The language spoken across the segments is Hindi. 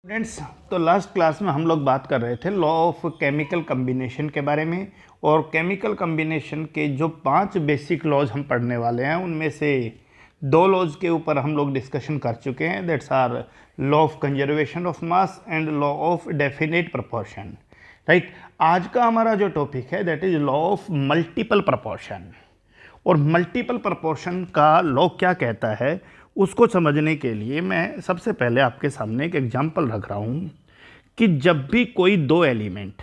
स्टूडेंट्स, तो लास्ट क्लास में हम लोग बात कर रहे थे लॉ ऑफ केमिकल कम्बिनेशन के बारे में। और केमिकल कम्बिनेशन के जो 5 बेसिक लॉज हम पढ़ने वाले हैं उनमें से 2 लॉज के ऊपर हम लोग डिस्कशन कर चुके हैं, that's are law of conservation of mass and law of definite proportion. Right, आज का हमारा जो टॉपिक है that is law of multiple proportion. और मल्टीपल प्रपोर्शन का लॉ क्या कहता है उसको समझने के लिए मैं सबसे पहले आपके सामने एक एग्जांपल रख रहा हूँ कि जब भी कोई 2 एलिमेंट,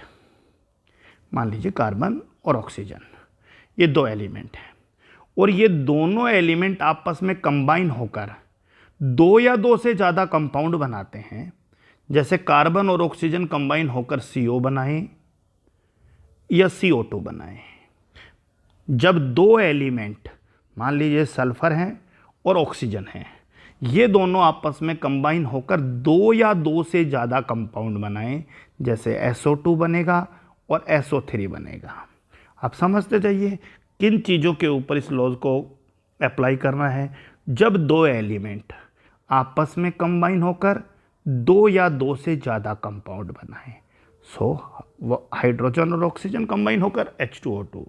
मान लीजिए कार्बन और ऑक्सीजन, ये 2 एलिमेंट हैं और ये दोनों एलिमेंट आपस में कंबाइन होकर 2 या 2 से ज़्यादा कंपाउंड बनाते हैं, जैसे कार्बन और ऑक्सीजन कंबाइन होकर CO बनाएं या CO2 बनाएं। जब 2 एलिमेंट, मान लीजिए सल्फर हैं और ऑक्सीजन है, ये दोनों आपस में कंबाइन होकर 2 या 2 से ज़्यादा कंपाउंड बनाएं, जैसे SO2 बनेगा और SO3 बनेगा। आप समझते जाइए किन चीज़ों के ऊपर इस लॉज को अप्लाई करना है। जब 2 एलिमेंट आपस में कंबाइन होकर 2 या 2 से ज़्यादा कंपाउंड बनाएं, सो हाइड्रोजन और ऑक्सीजन कंबाइन होकर H2O2।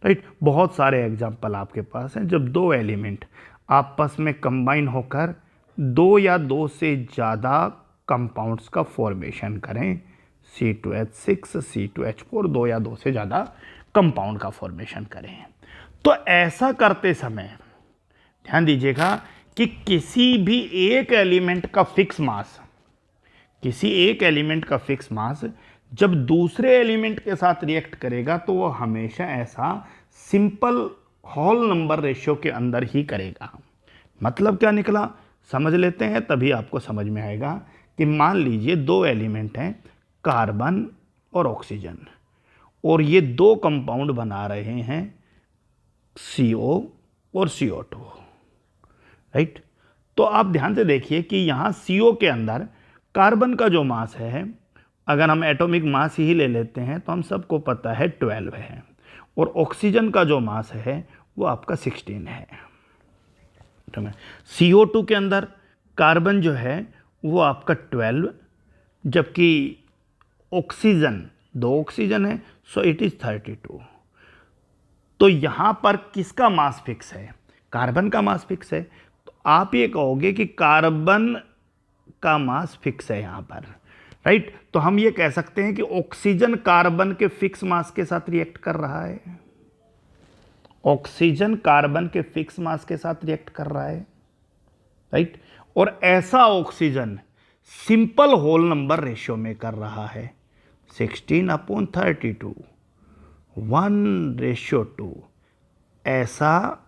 राइट, बहुत सारे एग्जाम्पल आपके पास हैं जब 2 एलिमेंट आपस में कंबाइन होकर 2 या 2 से ज़्यादा कंपाउंड्स का फॉर्मेशन करें, C2H6 C2H4, 2 या 2 से ज़्यादा कंपाउंड का फॉर्मेशन करें। तो ऐसा करते समय ध्यान दीजिएगा कि किसी भी एक एलिमेंट का फिक्स मास, किसी एक एलिमेंट का फिक्स मास जब दूसरे एलिमेंट के साथ रिएक्ट करेगा तो वो हमेशा ऐसा सिंपल होल नंबर रेशियो के अंदर ही करेगा। मतलब क्या निकला समझ लेते हैं, तभी आपको समझ में आएगा कि मान लीजिए 2 एलिमेंट हैं कार्बन और ऑक्सीजन और ये 2 कंपाउंड बना रहे हैं CO और CO2। राइट, तो आप ध्यान से देखिए कि यहाँ CO के अंदर कार्बन का जो मास है, अगर हम एटॉमिक मास ही ले लेते हैं तो हम सबको पता है 12 है, और ऑक्सीजन का जो मास है वो आपका 16 है। तो CO2 के अंदर कार्बन जो है वो आपका 12, जबकि ऑक्सीजन 2 ऑक्सीजन है, सो इट इज 32। तो यहां पर किसका मास फिक्स है? कार्बन का मास फिक्स है। तो आप ये कहोगे कि कार्बन का मास फिक्स है यहां पर। राइट, तो हम ये कह सकते हैं कि ऑक्सीजन कार्बन के फिक्स मास के साथ रिएक्ट कर रहा है, ऑक्सीजन कार्बन के फिक्स मास के साथ रिएक्ट कर रहा है। राइट, और ऐसा oxygen simple whole number ratio में कर रहा है, 16/32 1:2, ऐसा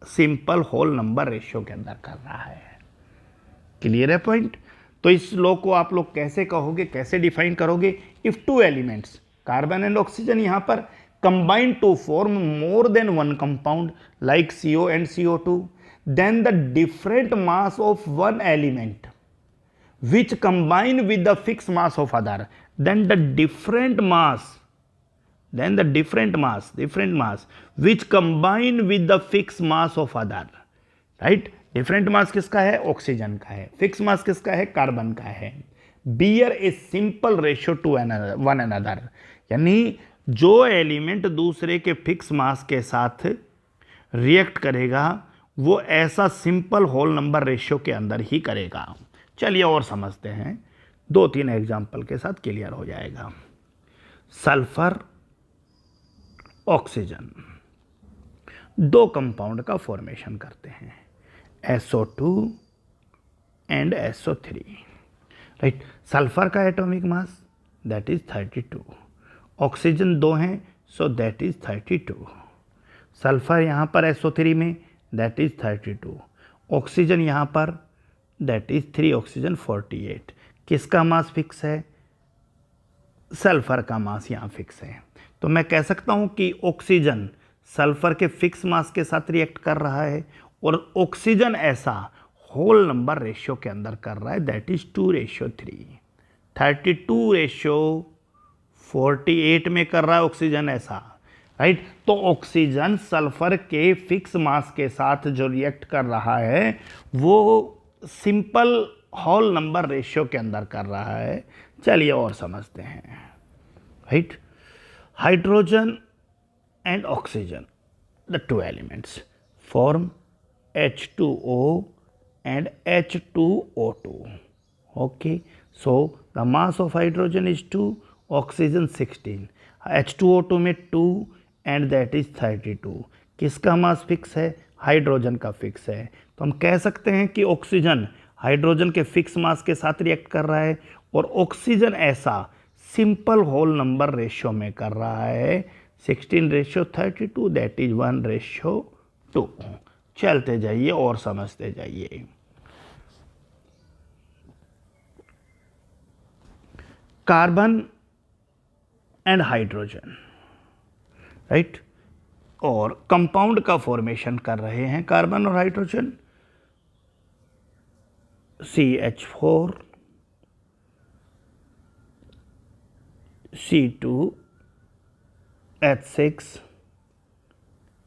सिंपल होल नंबर रेशियो के अंदर कर रहा है। क्लियर है पॉइंट? तो इस लॉ को आप लोग कैसे कहोगे, कैसे डिफाइन करोगे? If 2 elements carbon and oxygen यहां पर combine to form more than one compound like CO and CO2, then the different mass of one element which combine with the fixed mass of other, then the different mass which combine with the fixed mass of other. right, different mass किसका है? ऑक्सीजन का है। फिक्स मास किसका है? कार्बन का है। Bear a simple ratio to one another, यानी जो एलिमेंट दूसरे के फिक्स मास के साथ रिएक्ट करेगा वो ऐसा सिंपल होल नंबर रेशियो के अंदर ही करेगा। चलिए और समझते हैं, 2-3 एग्जाम्पल के साथ क्लियर हो जाएगा। सल्फर ऑक्सीजन 2 कंपाउंड का फॉर्मेशन करते हैं, SO2 and SO3। Right, sulphur का atomic mass that is 32, oxygen 2 हैं, सो दैट इज 32। सल्फर यहाँ पर SO3 में दैट इज 32, ऑक्सीजन यहाँ पर दैट इज 3 ऑक्सीजन 48। किसका मास फिक्स है? सल्फर का मास यहाँ फिक्स है। तो मैं कह सकता हूँ कि ऑक्सीजन सल्फर के फिक्स मास के साथ रिएक्ट कर रहा है और ऑक्सीजन ऐसा होल नंबर रेशियो के अंदर कर रहा है, दैट इज 2:3। 32:48 में कर रहा है ऑक्सीजन ऐसा। राइट, तो ऑक्सीजन सल्फर के फिक्स मास के साथ जो रिएक्ट कर रहा है वो सिंपल होल नंबर रेशियो के अंदर कर रहा है। चलिए और समझते हैं। Right, hydrogen and oxygen, the two elements form H2O and H2O2. Okay, so the mass of hydrogen is 2, oxygen 16, H2O2 में 2 and that is 32। किसका मास फिक्स है? हाइड्रोजन का फिक्स है। तो हम कह सकते हैं कि ऑक्सीजन हाइड्रोजन के फिक्स मास के साथ रिएक्ट कर रहा है और ऑक्सीजन ऐसा सिंपल होल नंबर रेशियो में कर रहा है 16:32, दैट इज 1:2। चलते जाइए और समझते जाइए। कार्बन एंड हाइड्रोजन, राइट, और कंपाउंड का फॉर्मेशन कर रहे हैं कार्बन और hydrogen. CH4 C2H6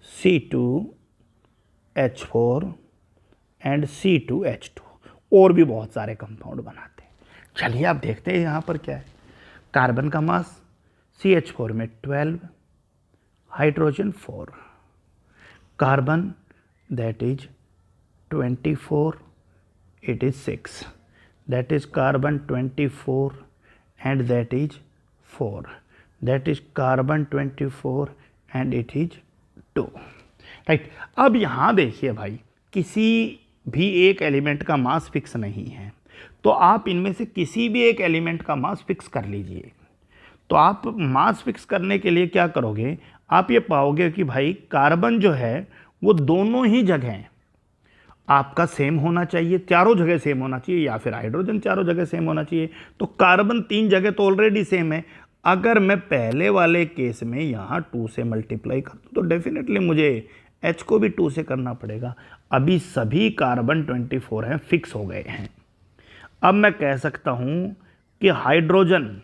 C2H4 and C2H2 और भी बहुत सारे कंपाउंड बनाते हैं। चलिए आप देखते हैं यहाँ पर क्या है। कार्बन का मास CH4 में 12, hydrogen 4, carbon that is 24, it is 6, that is carbon 24 and that is 4, that is carbon 24 and it is 2। Right, अब यहाँ देखिए भाई, किसी भी एक एलिमेंट का मास फिक्स नहीं है, तो आप इनमें से किसी भी एक एलिमेंट का मास फिक्स कर लीजिए। तो आप मास फिक्स करने के लिए क्या करोगे, आप ये पाओगे कि भाई कार्बन जो है वो दोनों ही जगह आपका सेम होना चाहिए, चारों जगह सेम होना चाहिए, या फिर हाइड्रोजन चारों जगह सेम होना चाहिए। तो कार्बन 3 जगह तो ऑलरेडी सेम है। अगर मैं पहले वाले केस में यहाँ 2 से मल्टीप्लाई कर दूँ तो डेफिनेटली मुझे H को भी 2 से करना पड़ेगा। अभी सभी कार्बन 24 हैं, फिक्स हो गए हैं। अब मैं कह सकता हूँ कि हाइड्रोजन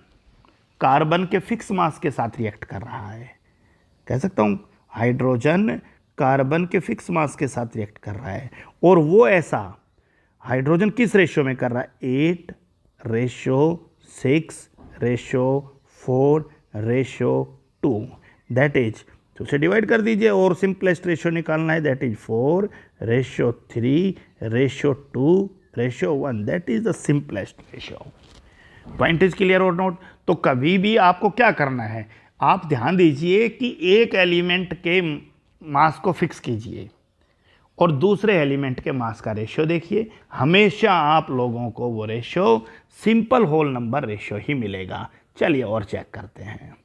कार्बन के फिक्स मास के साथ रिएक्ट कर रहा है। कह सकता हूँ हाइड्रोजन कार्बन के फिक्स मास के साथ रिएक्ट कर रहा है, और वो ऐसा हाइड्रोजन किस रेशियो में कर रहा है? 8:6:4:2, दैट इज, तो उसे डिवाइड कर दीजिए और सिंपलेस्ट रेशियो निकालना है, that is 4:3:2:1, that is the simplest ratio. Point is clear और नोट? तो कभी भी आपको क्या करना है, आप ध्यान दीजिए कि एक एलिमेंट के मास को फिक्स कीजिए और दूसरे एलिमेंट के मास का रेशियो देखिए। हमेशा आप लोगों को वो ratio simple whole number ratio ही मिलेगा। चलिए और चेक करते हैं।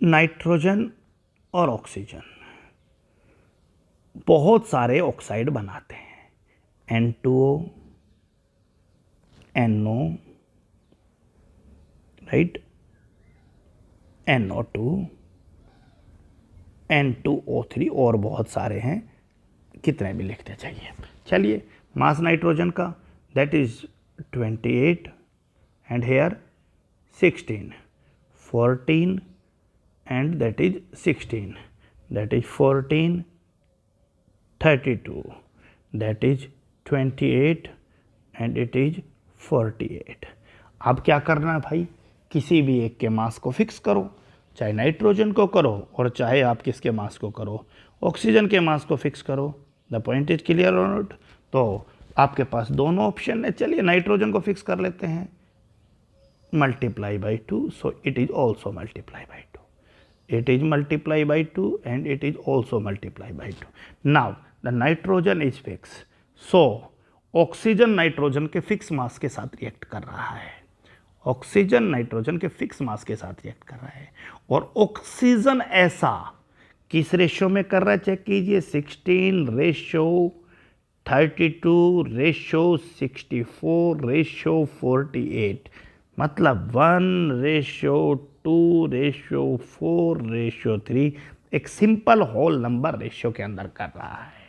नाइट्रोजन और ऑक्सीजन बहुत सारे ऑक्साइड बनाते हैं, N2O, NO, right, NO2, N2O3 और बहुत सारे हैं, कितने भी लिखते चाहिए। चलिए, मास नाइट्रोजन का that is 28 and here 16, 14 and that is 16, that is 14, 32, that is 28 and it is 48। अब क्या करना है भाई, किसी भी एक के मास को फिक्स करो, चाहे नाइट्रोजन को करो और चाहे आप किसके मास को करो, ऑक्सीजन के मास को फिक्स करो। द पॉइंट इज क्लियर और नॉट? तो आपके पास दोनों ऑप्शन है। चलिए नाइट्रोजन को फिक्स कर लेते हैं, multiply by 2, so it is also multiply by 2, it is multiply by 2 and it is also multiply by 2। Now the nitrogen is fix, so oxygen nitrogen के फिक्स मास के साथ रिएक्ट कर रहा है, ऑक्सीजन नाइट्रोजन के फिक्स मास के साथ रिएक्ट कर रहा है। और ऑक्सीजन ऐसा किस रेशियो में कर रहा है, चेक कीजिए, 16:32:64:48, मतलब 1:2:4:3, एक सिंपल होल नंबर रेशियो के अंदर कर रहा है।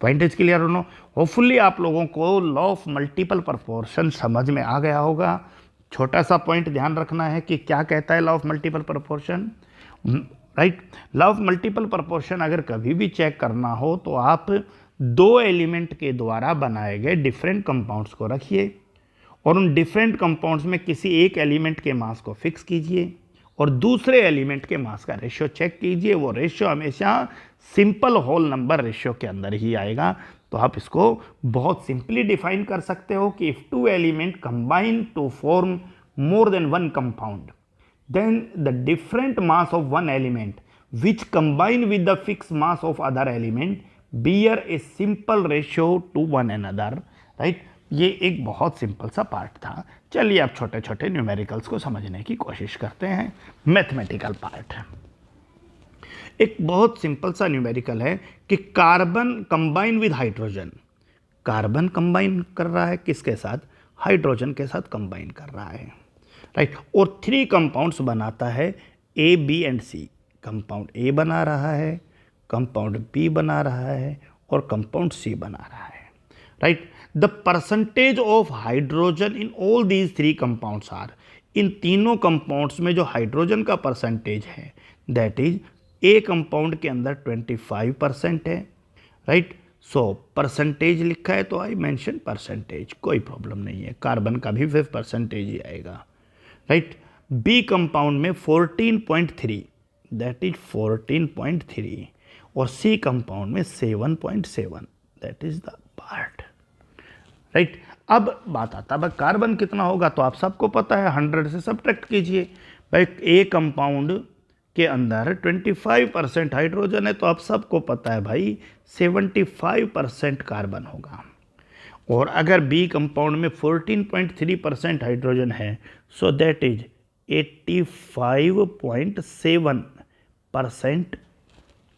पॉइंट इज क्लियर हो? होपफुली आप लोगों को लॉ ऑफ मल्टीपल प्रोपोर्शन समझ में आ गया होगा। छोटा सा पॉइंट ध्यान रखना है कि क्या कहता है law of multiple proportion, right. Law of multiple proportion अगर कभी भी चेक करना हो तो आप दो एलिमेंट के द्वारा बनाए गए डिफरेंट कंपाउंड्स को रखिए और उन डिफरेंट कंपाउंड्स में किसी एक एलिमेंट के मास को फिक्स कीजिए और दूसरे एलिमेंट के मास का रेशियो चेक कीजिए। वो रेशियो हमेशा सिंपल होल नंबर रेशियो के अंदर ही आएगा। तो आप इसको बहुत सिंपली डिफाइन कर सकते हो कि if two element combine to form more than one compound, then the different mass of one element which combine with the fixed mass of other element bear a simple ratio to one another, right? ये एक बहुत सिंपल सा पार्ट था। चलिए अब छोटे छोटे न्यूमेरिकल्स को समझने की कोशिश करते हैं। मैथमेटिकल पार्ट है, एक बहुत सिंपल सा न्यूमेरिकल है कि carbon combine with hydrogen, carbon combine कर रहा है किसके साथ? हाइड्रोजन के साथ कंबाइन कर रहा है, राइट। और थ्री कंपाउंड्स बनाता है A B and C. Compound A बना रहा है, कंपाउंड बी बना रहा है और कंपाउंड सी बना रहा है, right. The percentage of hydrogen in all these three compounds are, इन तीनों कंपाउंड्स में जो हाइड्रोजन का परसेंटेज है दैट इज ए कंपाउंड के अंदर 25% है, राइट। सो परसेंटेज लिखा है तो आई मेंशन परसेंटेज, कोई प्रॉब्लम नहीं है। कार्बन का भी 5% ही आएगा, राइट। बी कंपाउंड में 14.3 दैट इज 14.3 और सी कंपाउंड में 7.7 that is the part, right. अब बात आता है कार्बन कितना होगा, तो आप सबको पता है 100 से सब्ट्रैक्ट कीजिए। भाई ए कंपाउंड के अंदर 25% हाइड्रोजन है तो आप सबको पता है भाई 75% कार्बन होगा। और अगर बी कंपाउंड में 14.3% हाइड्रोजन है सो दैट इज 85.7%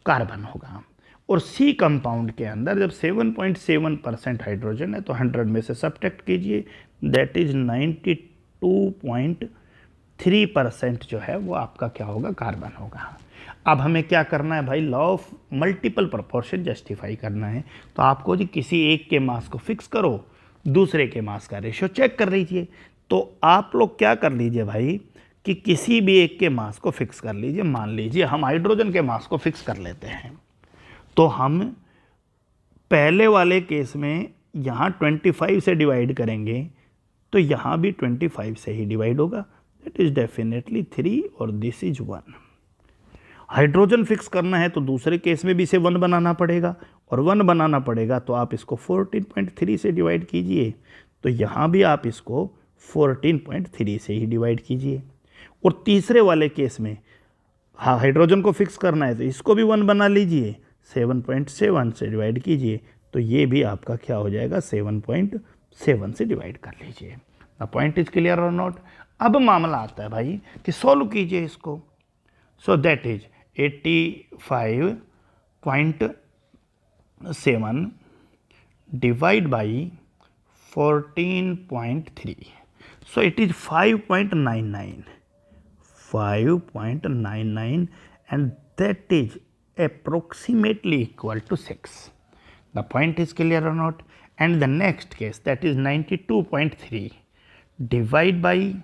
कार्बन होगा। और सी कंपाउंड के अंदर जब 7.7% हाइड्रोजन है तो 100 में से सब्ट्रैक्ट कीजिए दैट इज 92.3% जो है वो आपका क्या होगा? कार्बन होगा। अब हमें क्या करना है भाई? Law of multiple proportion justify करना है। तो आपको जी किसी एक के मास को फिक्स करो, दूसरे के मास का रेशियो चेक कर लीजिए। तो आप लोग क्या कर लीजिए भाई कि किसी भी एक के मास को फिक्स कर लीजिए। मान लीजिए हम हाइड्रोजन के मास को फिक्स कर लेते हैं, तो हम पहले वाले केस में यहाँ 25 से डिवाइड करेंगे तो यहाँ भी 25 से ही डिवाइड होगा, दैट इज डेफिनेटली 3 और दिस इज 1। हाइड्रोजन फिक्स करना है तो दूसरे केस में भी इसे 1 बनाना पड़ेगा, और 1 बनाना पड़ेगा तो आप इसको 14.3 से डिवाइड कीजिए, तो यहाँ भी आप इसको 14.3 से ही डिवाइड कीजिए। और तीसरे वाले केस में हाइड्रोजन को फिक्स करना है तो इसको भी 1 बना लीजिए, 7.7 से डिवाइड कीजिए, तो ये भी आपका क्या हो जाएगा? 7.7 से डिवाइड कर लीजिए। द पॉइंट इज क्लियर और नॉट? अब मामला आता है भाई कि सॉल्व कीजिए इसको। So that is 85.7 divide by 14.3, so it is 5.99 and that is approximately equal to 6. The point is clear or not? And the next case, that is 92.3 divide by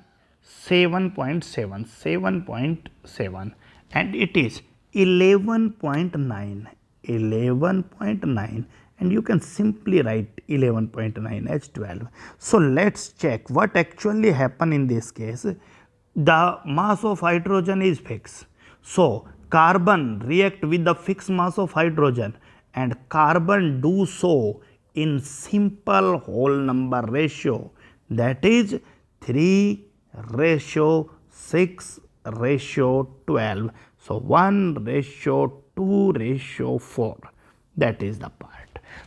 7.7 and it is 11.9 and you can simply write 11.9 as 12. So let's check what actually happened in this case. The mass of hydrogen is fixed, so carbon react with the fixed mass of hydrogen and carbon do so in simple whole number ratio, that is 3:6:12. So 1:2:4, that is the part.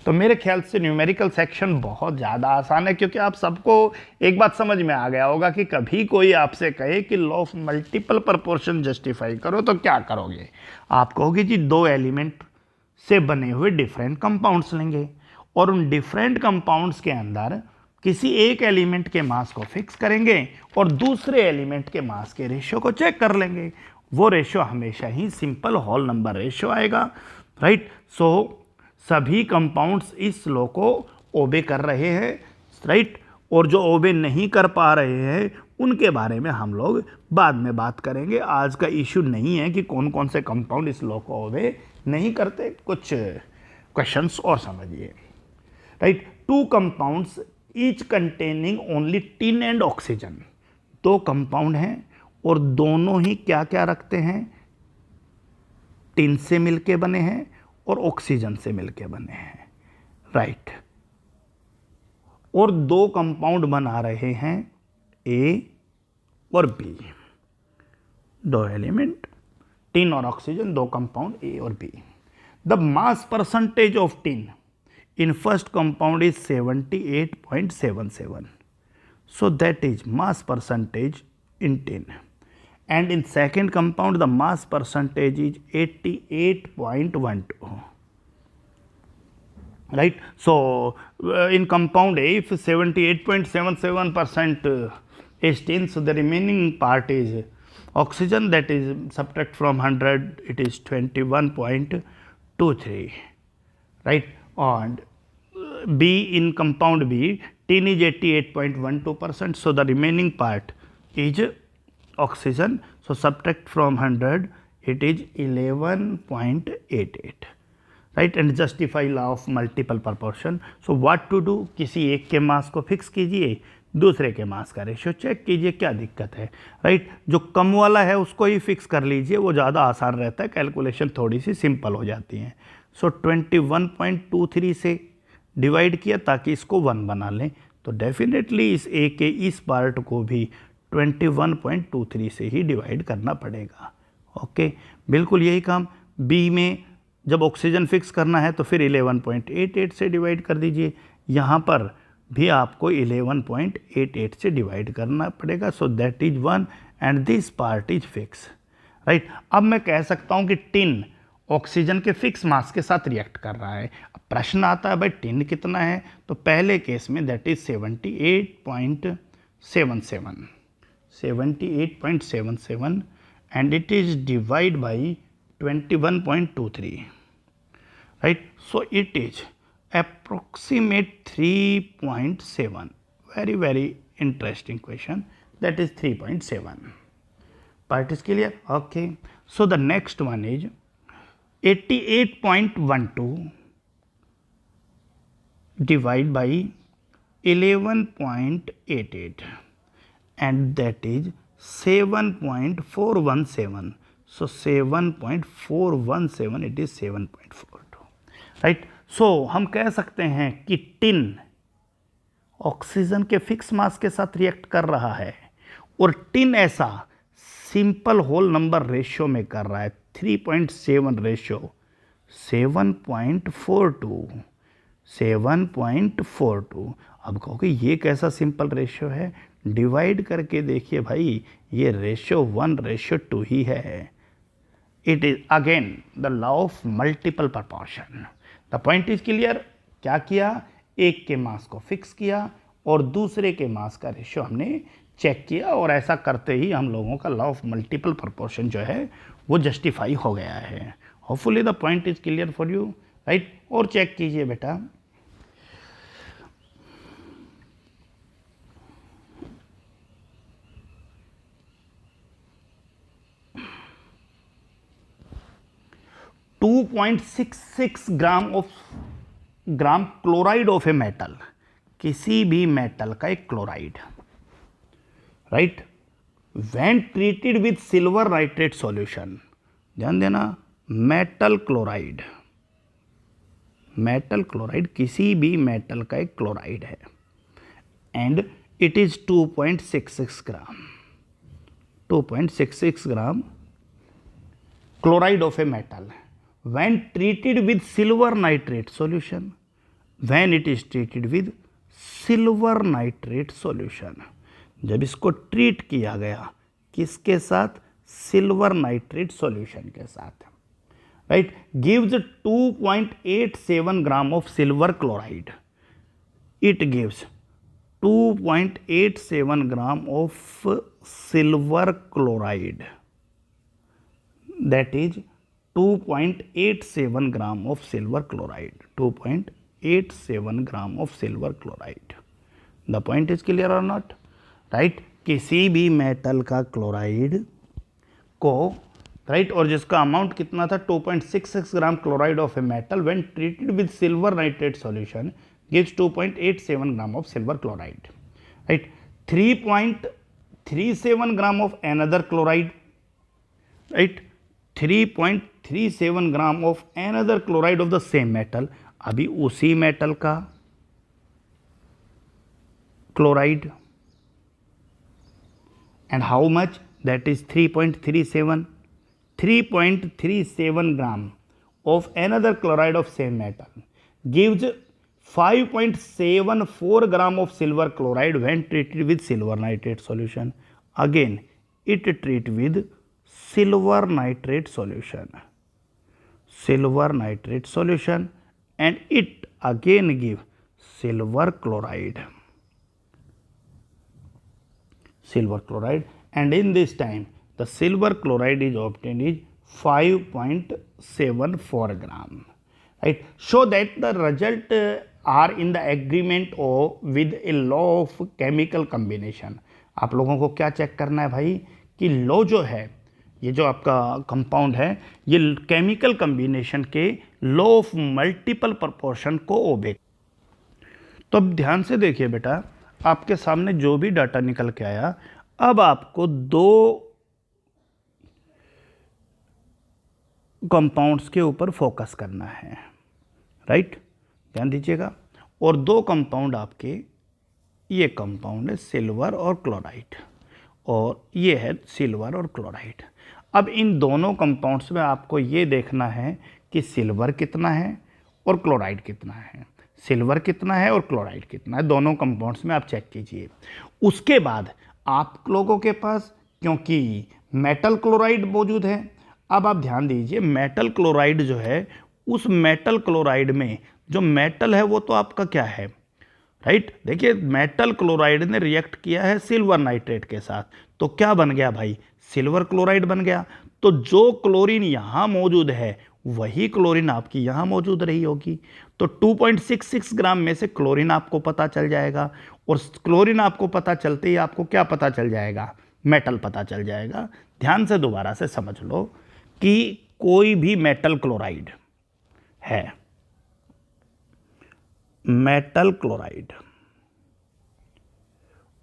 तो मेरे ख्याल से न्यूमेरिकल सेक्शन बहुत ज़्यादा आसान है, क्योंकि आप सबको एक बात समझ में आ गया होगा कि कभी कोई आपसे कहे कि law of multiple proportion justify करो तो क्या करोगे? आप कहोगे जी दो एलिमेंट से बने हुए डिफरेंट कंपाउंड्स लेंगे और उन डिफरेंट कंपाउंड्स के अंदर किसी एक एलिमेंट के मास को फिक्स करेंगे और दूसरे एलिमेंट के मास के रेशियो को चेक कर लेंगे। वो रेशियो हमेशा ही सिंपल होल नंबर रेशियो आएगा, राइट। सो सभी कंपाउंड्स इस लॉ को ओबे कर रहे हैं, राइट। और जो ओबे नहीं कर पा रहे हैं उनके बारे में हम लोग बाद में बात करेंगे। आज का इशू नहीं है कि कौन कौन से कंपाउंड इस लॉ को ओबे नहीं करते। कुछ क्वेश्चंस और समझिए, right. Two compounds each containing only tin and oxygen, दो कंपाउंड हैं और दोनों ही क्या क्या रखते हैं, टिन से मिलके बने हैं और ऑक्सीजन से मिलके बने हैं, राइट। और दो कंपाउंड बना रहे हैं ए और बी, दो एलिमेंट टिन और ऑक्सीजन, दो कंपाउंड ए और B. The mass percentage of tin in first compound is 78.77, so that is mass percentage in tin, and in second compound the mass percentage is 88.12, right. So in compound A, if 78.77% is tin, so the remaining part is oxygen, that is subtract from 100, it is 21.23, right. And B, in compound B, tin is 88.12%, so the remaining part is oxygen, so subtract from 100, it is 11.88, right. And justify law of multiple proportion. So what to do, किसी एक के मास को फिक्स कीजिए, दूसरे के मास का रेशियो चेक कीजिए, क्या दिक्कत है, राइट। जो कम वाला है उसको ही फिक्स कर लीजिए, वो ज़्यादा आसान रहता है, कैलकुलेशन थोड़ी सी सिंपल हो जाती है। सो 21.23 से डिवाइड किया ताकि इसको 1 बना लें, तो डेफिनेटली इस ए के इस पार्ट को भी 21.23 से ही डिवाइड करना पड़ेगा। ओके, बिल्कुल यही काम बी में जब ऑक्सीजन फिक्स करना है तो फिर 11.88 से डिवाइड कर दीजिए, यहाँ पर भी आपको 11.88 से डिवाइड करना पड़ेगा, so that is 1 and this part is fix, right. अब मैं कह सकता हूँ कि टिन ऑक्सीजन के फिक्स मास के साथ रिएक्ट कर रहा है। अब प्रश्न आता है भाई टिन कितना है, तो पहले केस में that is 78.77 and it is divide by 21.23, right. So it is approximate 3.7, very interesting question, that is 3.7. Part is clear? Okay, so the next one is 88.12 divide by 11.88 and that is 7.417, so 7.417, it is 7.42, right. सो हम कह सकते हैं कि टिन ऑक्सीजन के फिक्स मास के साथ रिएक्ट कर रहा है और टिन ऐसा सिंपल होल नंबर रेशियो में कर रहा है, 3.7 रेशियो 7.42। अब कहोगे ये कैसा सिंपल रेशियो है, डिवाइड करके देखिए भाई, ये रेशियो 1:2 ही है। It is again the law of multiple proportion. The point is clear. क्या किया, एक के मास को फिक्स किया और दूसरे के मास का रेशियो हमने चेक किया, और ऐसा करते ही हम लोगों का लॉ ऑफ मल्टीपल प्रोपोर्शन जो है वो जस्टिफाई हो गया है। Hopefully the point is clear for you, right. और चेक कीजिए बेटा, to 2.66 gram chloride of a metal, किसी भी मेटल का एक chloride, right, when treated with silver nitrate solution, ध्यान देना, मेटल क्लोराइड किसी भी मेटल का एक क्लोराइड है and it is 2.66 gram chloride of a metal when treated with silver nitrate solution, when it is treated with silver nitrate solution, जब इसको ट्रीट किया गया किसके साथ, सिल्वर नाइट्रेट सॉल्यूशन के साथ, right, gives 2.87 gram of silver chloride, it gives 2.87 gram of silver chloride, that is 2.87 gram of silver chloride, 2.87 gram of silver chloride. The point is clear or not, right? किसी भी मेटल का क्लोराइड को राइट, और जिसका अमाउंट कितना था 2.66 gram chloride of a metal when treated with silver nitrate solution gives 2.87 gram of silver chloride, right. 3.37 gram of another chloride, right, 3.37 gram of another chloride of the same metal, अभी उसी मेटल का chloride, and how much, that is 3.37 gram of another chloride of same metal gives 5.74 gram of silver chloride when treated with silver nitrate solution. Again it treat with silver nitrate solution and it again give silver chloride, and in this time the silver chloride is obtained is 5.74 gram, right. So that the result are in the agreement of with a law of chemical combination. आप लोगों को क्या चेक करना है भाई कि लॉ जो है, ये जो आपका कंपाउंड है, ये केमिकल कम्बिनेशन के लॉ ऑफ मल्टीपल प्रोपोर्शन को ओबे. तो अब ध्यान से देखिए बेटा, आपके सामने जो भी डाटा निकल के आया, अब आपको दो कंपाउंड्स के ऊपर फोकस करना है, राइट. ध्यान दीजिएगा. और दो कंपाउंड आपके, ये कंपाउंड है सिल्वर और क्लोराइड, और ये है सिल्वर और क्लोराइड. अब इन दोनों कंपाउंड्स में आपको ये देखना है कि सिल्वर कितना है और क्लोराइड कितना है, सिल्वर कितना है और क्लोराइड कितना है, दोनों कंपाउंड्स में आप चेक कीजिए. उसके बाद आप लोगों के पास क्योंकि मेटल क्लोराइड मौजूद है, अब आप ध्यान दीजिए, मेटल क्लोराइड जो है, उस मेटल क्लोराइड में जो मेटल है वो तो आपका क्या है, राइट. देखिए मेटल क्लोराइड ने रिएक्ट किया है सिल्वर नाइट्रेट के साथ, तो क्या बन गया भाई, सिल्वर क्लोराइड बन गया. तो जो क्लोरीन यहाँ मौजूद है वही क्लोरीन आपकी यहाँ मौजूद रही होगी. तो 2.66 ग्राम में से क्लोरीन आपको पता चल जाएगा, और क्लोरीन आपको पता चलते ही आपको क्या पता चल जाएगा, मेटल पता चल जाएगा. ध्यान से दोबारा से समझ लो कि कोई भी मेटल क्लोराइड है, मेटल क्लोराइड,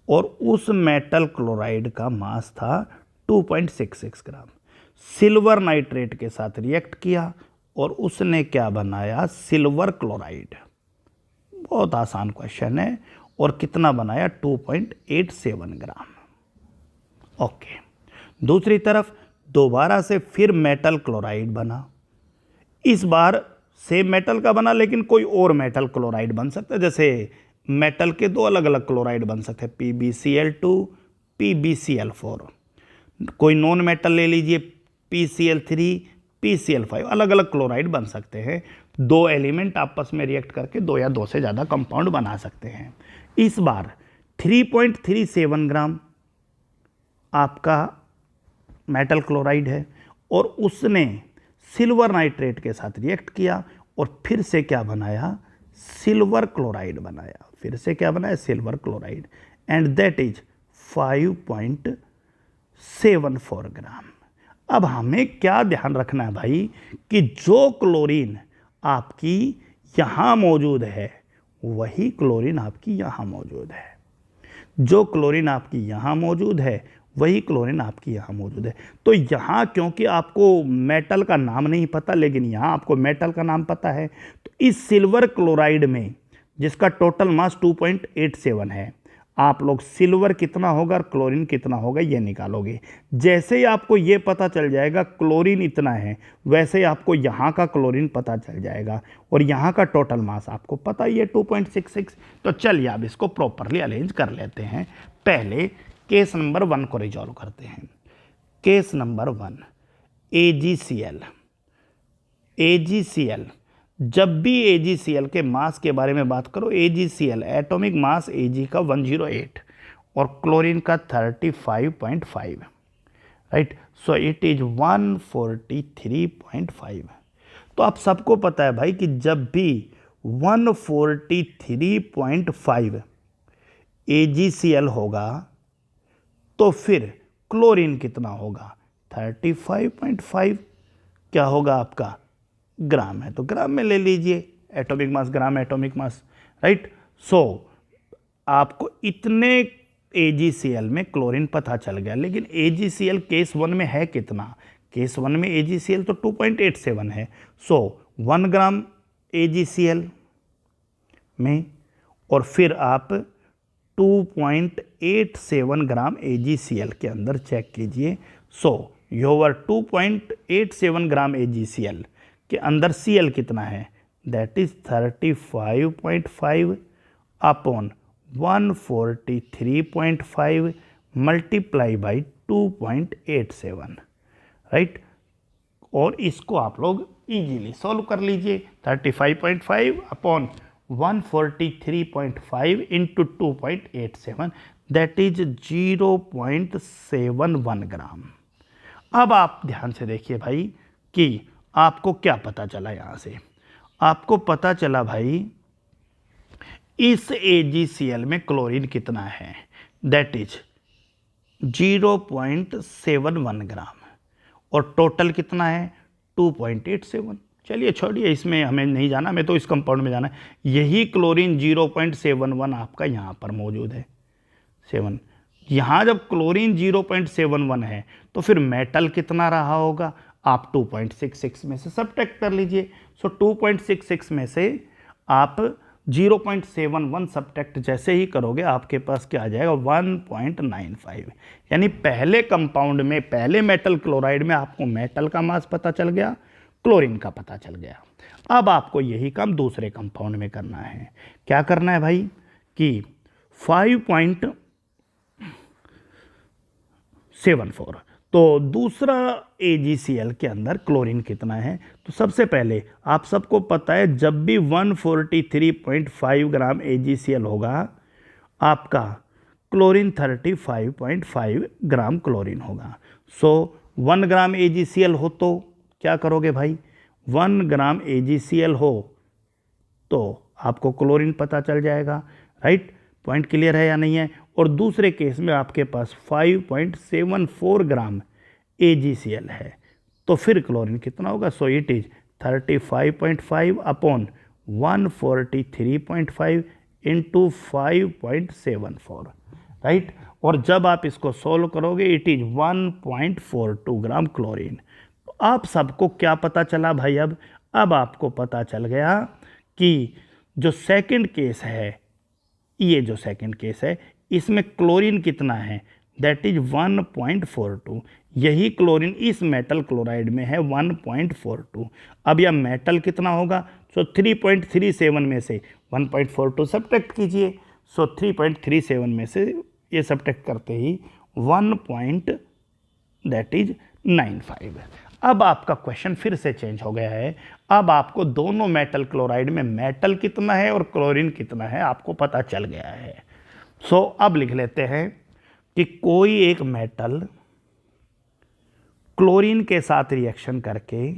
और उस मेटल क्लोराइड का मास था 2.66 ग्राम, सिल्वर नाइट्रेट के साथ रिएक्ट किया और उसने क्या बनाया, सिल्वर क्लोराइड. बहुत आसान क्वेश्चन है. और कितना बनाया, 2.87 ग्राम. ओके. दूसरी तरफ दोबारा से फिर मेटल क्लोराइड बना, इस बार सेम मेटल का बना लेकिन कोई और मेटल क्लोराइड बन सकता है. जैसे मेटल के दो अलग अलग क्लोराइड बन सकते हैं, PbCl2, PbCl4. कोई नॉन मेटल ले लीजिए, PCl3, PCl5, अलग अलग क्लोराइड बन सकते हैं. दो एलिमेंट आपस में रिएक्ट करके दो या दो से ज़्यादा कंपाउंड बना सकते हैं. इस बार 3.37 ग्राम आपका मेटल क्लोराइड है और उसने सिल्वर नाइट्रेट के साथ रिएक्ट किया और फिर से क्या बनाया, सिल्वर क्लोराइड बनाया. फिर से क्या बनाया, silver chloride, and that is 5.74 ग्राम. अब हमें क्या ध्यान रखना है भाई कि जो क्लोरीन आपकी यहाँ मौजूद है वही क्लोरीन आपकी यहाँ मौजूद है, जो क्लोरीन आपकी यहाँ मौजूद है वही क्लोरीन आपकी यहाँ मौजूद है. तो यहाँ क्योंकि आपको मेटल का नाम नहीं पता लेकिन यहाँ आपको मेटल का नाम पता है, तो इस सिल्वर क्लोराइड में जिसका टोटल मास 2.87 है, आप लोग सिल्वर कितना होगा और क्लोरीन कितना होगा ये निकालोगे. जैसे ही आपको ये पता चल जाएगा क्लोरीन इतना है, वैसे ही आपको यहाँ का क्लोरीन पता चल जाएगा और यहाँ का टोटल मास आपको पता ही है 2.66. तो चलिए अब इसको प्रॉपरली अरेंज कर लेते हैं. पहले केस नंबर 1 को रिजॉल्व करते हैं. Case number 1, AgCl. जब भी AgCl के मास के बारे में बात करो, AgCl एटॉमिक मास Ag का 108 और क्लोरीन का 35.5, राइट. So it is 143.5. तो आप सबको पता है भाई कि जब भी 143.5 AgCl होगा तो फिर क्लोरीन कितना होगा, 35.5 क्या होगा आपका, ग्राम है, तो ग्राम में ले लीजिए, atomic mass gram atomic mass, right. So आपको इतने AgCl में क्लोरीन पता चल गया, लेकिन AgCl केस 1 में है कितना, केस 1 में AgCl तो 2.87 है। सो 1 ग्राम AgCl में और फिर आप 2.87 ग्राम AgCl के अंदर चेक कीजिए। सो योवर 2.87 ग्राम AgCl के अंदर Cl कितना है, that is 35.5 upon 143.5 multiply by 2.87, right. और इसको आप लोग इजीली सॉल्व कर लीजिए। 35.5 अपॉन 143.5 इंटू 2.87 दैट इज 0.71 ग्राम। अब आप ध्यान से देखिए भाई कि आपको क्या पता चला, यहाँ से आपको पता चला भाई इस AgCl में क्लोरीन कितना है, दैट इज 0.71 ग्राम और टोटल कितना है 2.87। चलिए छोड़िए, इसमें हमें नहीं जाना, हमें तो इस कंपाउंड में जाना है। यही क्लोरीन 0.71 आपका यहाँ पर मौजूद है 7। यहाँ जब क्लोरीन 0.71 है तो फिर मेटल कितना रहा होगा, आप 2.66 में से सब्ट्रैक्ट कर लीजिए। सो 2.66 में से आप 0.71 सब्ट्रैक्ट जैसे ही करोगे आपके पास क्या आ जाएगा 1.95। यानी पहले कंपाउंड में, पहले मेटल क्लोराइड में आपको मेटल का मास पता चल गया, क्लोरीन का पता चल गया। अब आपको यही काम दूसरे कंपाउंड में करना है। क्या करना है भाई कि 5.74, तो दूसरा AgCl के अंदर क्लोरीन कितना है, तो सबसे पहले आप सबको पता है जब भी 143.5 ग्राम AgCl होगा आपका क्लोरीन 35.5 ग्राम क्लोरीन होगा। सो 1 ग्राम AgCl हो तो क्या करोगे भाई, 1 ग्राम AgCl हो तो आपको क्लोरीन पता चल जाएगा, राइट। पॉइंट क्लियर है या नहीं है। और दूसरे केस में आपके पास 5.74 ग्राम AgCl है तो फिर क्लोरीन कितना होगा, so it is 35.5 upon 143.5 into 5.74, right. और जब आप इसको सोल्व करोगे इट इज 1.42 ग्राम क्लोरीन। आप सबको क्या पता चला भाई, अब आपको पता चल गया कि जो सेकंड केस है, ये जो सेकंड केस है इसमें क्लोरीन कितना है, दैट इज 1.42। यही क्लोरीन इस मेटल क्लोराइड में है 1.42। अब यह मेटल कितना होगा, सो 3.37 में से 1.42 सब्ट्रैक्ट कीजिए। सो 3.37 में से ये सब्ट्रैक्ट करते ही 1.95। अब आपका क्वेश्चन फिर से चेंज हो गया है। अब आपको दोनों मेटल क्लोराइड में मेटल कितना है और क्लोरीन कितना है आपको पता चल गया है। सो अब लिख लेते हैं कि कोई एक मेटल क्लोरीन के साथ रिएक्शन करके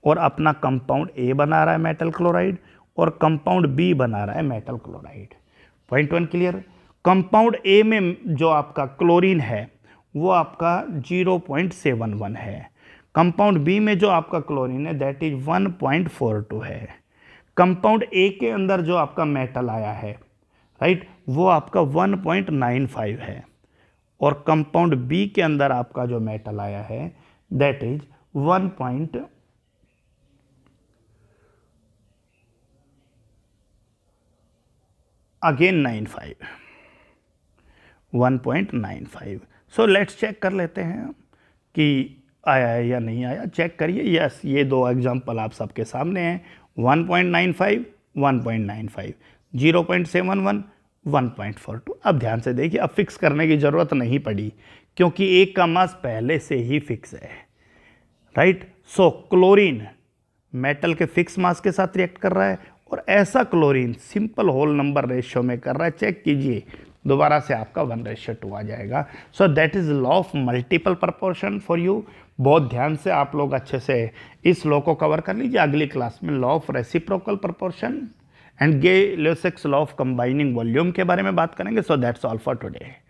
और अपना कंपाउंड A बना रहा है मेटल क्लोराइड और कंपाउंड B बना रहा है metal chloride. Point 1 clear. Compound A में जो आपका क्लोरीन है वो आपका 0.71 है, कंपाउंड B में जो आपका क्लोरीन है दैट इज 1.42 है, कंपाउंड A के अंदर जो आपका मेटल आया है, राइट, वो आपका 1.95 है और कंपाउंड B के अंदर आपका जो मेटल आया है that is 1.95। So let's check कर लेते हैं कि आया है या नहीं आया। चेक करिए। यस, ये दो एग्जांपल आप सबके सामने हैं, 1.95 1.95, 0.71 1.42। अब ध्यान से देखिए, अब फिक्स करने की ज़रूरत नहीं पड़ी क्योंकि एक का मास पहले से ही फिक्स है, राइट। सो क्लोरीन मेटल के फिक्स मास के साथ रिएक्ट कर रहा है और ऐसा chlorine simple whole number ratio में कर रहा है। चेक कीजिए, दोबारा से आपका 1:2 आ जाएगा। So that is law of multiple proportion for you. बहुत ध्यान से आप लोग अच्छे से इस लॉ को कवर कर लीजिए। अगली क्लास में law of reciprocal proportion and Gay Lussac's law of combining volume के बारे में बात करेंगे। So that's all for today.